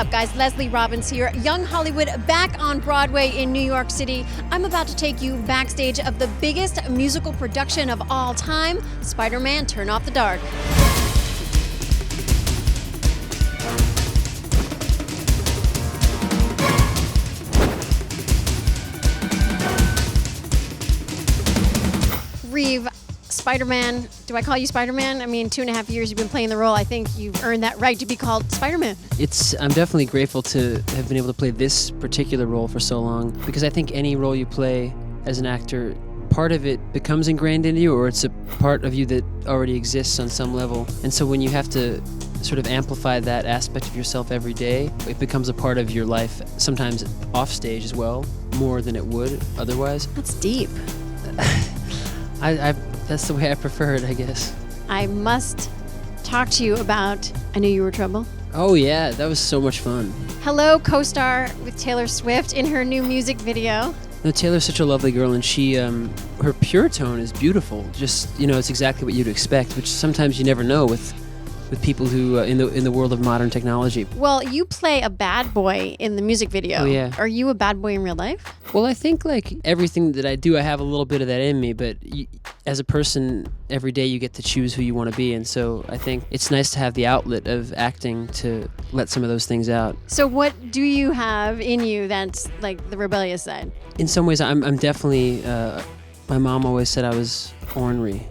up, guys? Lesley Robins here. Young Hollywood back on Broadway in New York City. I'm about to take you backstage of the biggest musical production of all time, Spider-Man: Turn Off the Dark. Reeve, Spider-Man, do I call you Spider-Man? I mean, 2.5 years you've been playing the role. I think you've earned that right to be called Spider-Man. I'm definitely grateful to have been able to play this particular role for so long, because I think any role you play as an actor, part of it becomes ingrained into you, or it's a part of you that already exists on some level. And so when you have to sort of amplify that aspect of yourself every day, it becomes a part of your life, sometimes off stage as well, more than it would otherwise. That's deep. That's the way I prefer it, I guess. I must talk to you about I Knew You Were Trouble. Oh yeah, that was so much fun. Hello, co-star with Taylor Swift in her new music video. No, Taylor's such a lovely girl, and she, her pure tone is beautiful. Just, it's exactly what you'd expect, which sometimes you never know with people who, in the world of modern technology. Well, you play a bad boy in the music video. Oh, yeah. Are you a bad boy in real life? Well, I think like everything that I do, I have a little bit of that in me, but as a person, every day you get to choose who you want to be, and so I think it's nice to have the outlet of acting to let some of those things out. So what do you have in you that's like the rebellious side? In some ways, I'm definitely, my mom always said I was ornery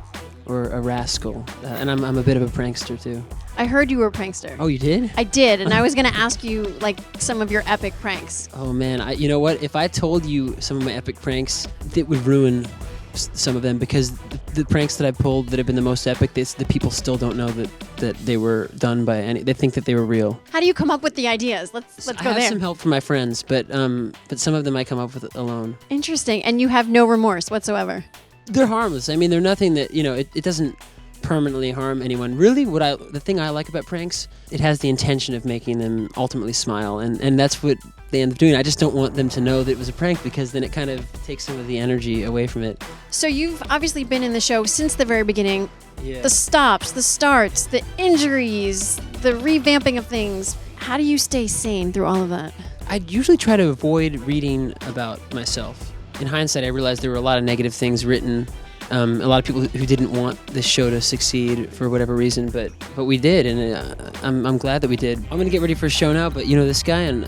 or a rascal, and I'm a bit of a prankster too. I heard you were a prankster. Oh, you did? I did, and I was going to ask you like some of your epic pranks. Oh man, you know what? If I told you some of my epic pranks, it would ruin some of them, because the pranks that I pulled that have been the most epic, the people still don't know that they were done by any. They think that they were real. How do you come up with the ideas? Let's go there. I have some help from my friends, but some of them I come up with alone. Interesting, and you have no remorse whatsoever. They're harmless. I mean, they're nothing that, it doesn't permanently harm anyone. Really, the thing I like about pranks, it has the intention of making them ultimately smile, and that's what they end up doing. I just don't want them to know that it was a prank, because then it kind of takes some of the energy away from it. So you've obviously been in the show since the very beginning. Yeah. The stops, the starts, the injuries, the revamping of things. How do you stay sane through all of that? I usually try to avoid reading about myself. In hindsight, I realized there were a lot of negative things written. A lot of people who didn't want this show to succeed for whatever reason, but we did, and I'm glad that we did. I'm gonna get ready for a show now, but this guy, and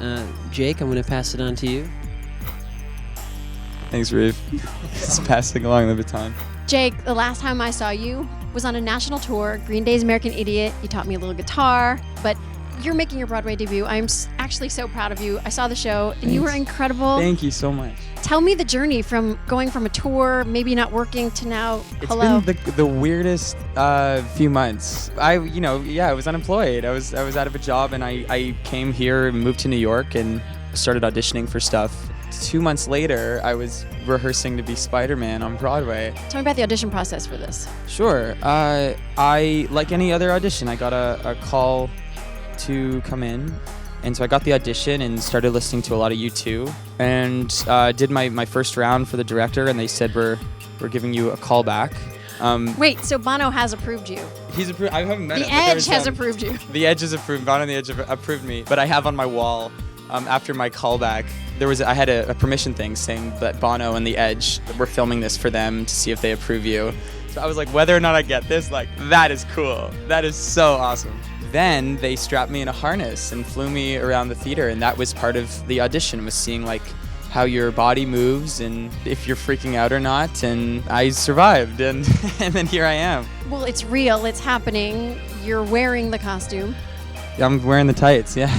Jake, I'm gonna pass it on to you. Thanks, Reeve. Just passing along the baton. Jake, the last time I saw you was on a national tour, Green Day's American Idiot. You taught me a little guitar, but you're making your Broadway debut. I'm actually so proud of you. I saw the show, and you were incredible. Thank you so much. Tell me the journey from going from a tour, maybe not working, to now, hello. It's been the weirdest few months. I was unemployed. I was out of a job, and I came here and moved to New York and started auditioning for stuff. 2 months later, I was rehearsing to be Spider-Man on Broadway. Tell me about the audition process for this. Sure. I like any other audition, I got a call to come in, and so I got the audition and started listening to a lot of U2, and did my first round for the director, and they said we're giving you a call back. Wait, so Bono has approved you? He's approved. I haven't met him. The Edge has approved you. The Edge has approved. Bono and the Edge have approved me, but I have on my wall, after my callback, I had a permission thing saying that Bono and the Edge, we're filming this for them to see if they approve you. So I was like, whether or not I get this, like, that is cool. That is so awesome. Then they strapped me in a harness and flew me around the theater, and that was part of the audition, was seeing like how your body moves and if you're freaking out or not, and I survived, and and then here I am. Well, it's real, it's happening. You're wearing the costume. I'm wearing the tights, yeah.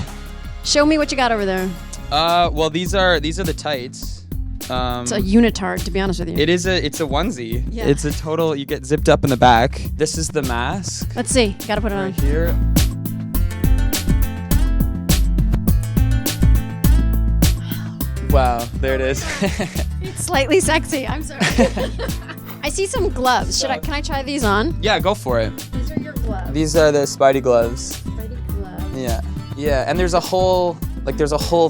Show me what you got over there. Well, these are the tights. It's a unitard, to be honest with you. It's a onesie. Yeah. It's a total, you get zipped up in the back. This is the mask. Let's see, you gotta put it on. Right here. Wow, there it is. It's slightly sexy, I'm sorry. I see some gloves. Can I try these on? Yeah, go for it. These are your gloves. These are the spidey gloves. Spidey gloves. Yeah, and there's a whole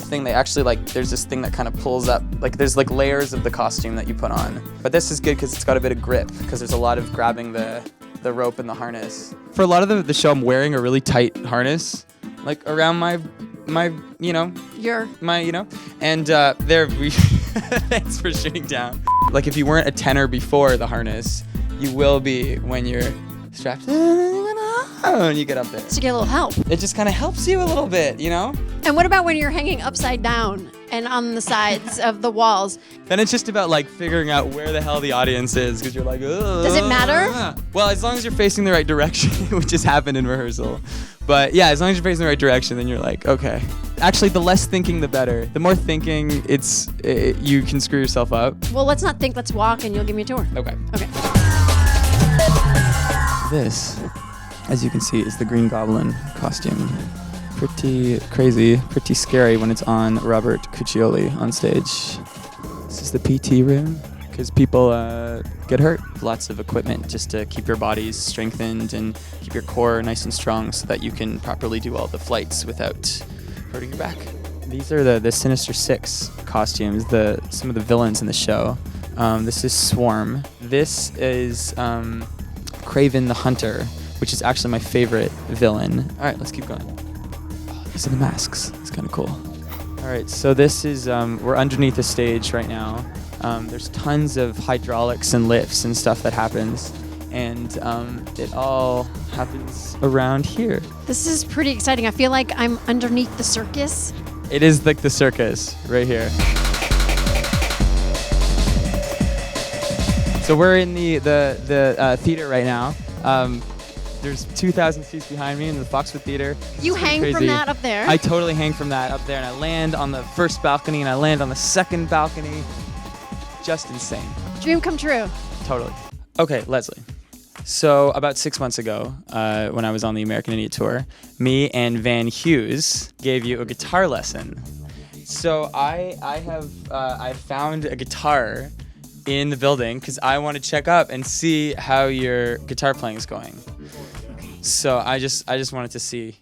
thing. They actually there's this thing that kind of pulls up. There's layers of the costume that you put on. But this is good because it's got a bit of grip, because there's a lot of grabbing the rope and the harness. For a lot of the show, I'm wearing a really tight harness, around my my, you know, and they're, thanks for shooting down. Like if you weren't a tenor before the harness, you will be when you're strapped and you get up there. To get a little help. It just kind of helps you a little bit, you know? And what about when you're hanging upside down and on the sides of the walls? Then it's just about like figuring out where the hell the audience is, because you're like, ugh. Does it matter? Well, as long as you're facing the right direction, which has happened in rehearsal. But yeah, as long as you're facing the right direction, then you're like, okay. Actually, the less thinking, the better. The more thinking, you can screw yourself up. Well, let's not think, let's walk, and you'll give me a tour. Okay. Okay. This, as you can see, is the Green Goblin costume. Pretty crazy, pretty scary when it's on Robert Cuccioli on stage. This is the PT room, because people get hurt. Lots of equipment just to keep your bodies strengthened and keep your core nice and strong so that you can properly do all the flights without hurting your back. These are the Sinister Six costumes, some of the villains in the show. This is Swarm. This is Craven the Hunter, which is actually my favorite villain. All right, let's keep going. Oh, these are the masks. It's kind of cool. All right, so this is, we're underneath the stage right now. There's tons of hydraulics and lifts and stuff that happens, and it all happens around here. This is pretty exciting. I feel like I'm underneath the circus. It is like the circus right here. So we're in the theater right now. There's 2,000 seats behind me in the Foxwood Theater. You hang crazy. from that up there? I totally hang from that up there, and I land on the first balcony, and I land on the second balcony. Just insane. Dream come true. Totally. Okay, Lesley. So about 6 months ago, when I was on the American Idiot Tour, me and Van Hughes gave you a guitar lesson. So I found a guitar in the building because I want to check up and see how your guitar playing is going. So I just wanted to see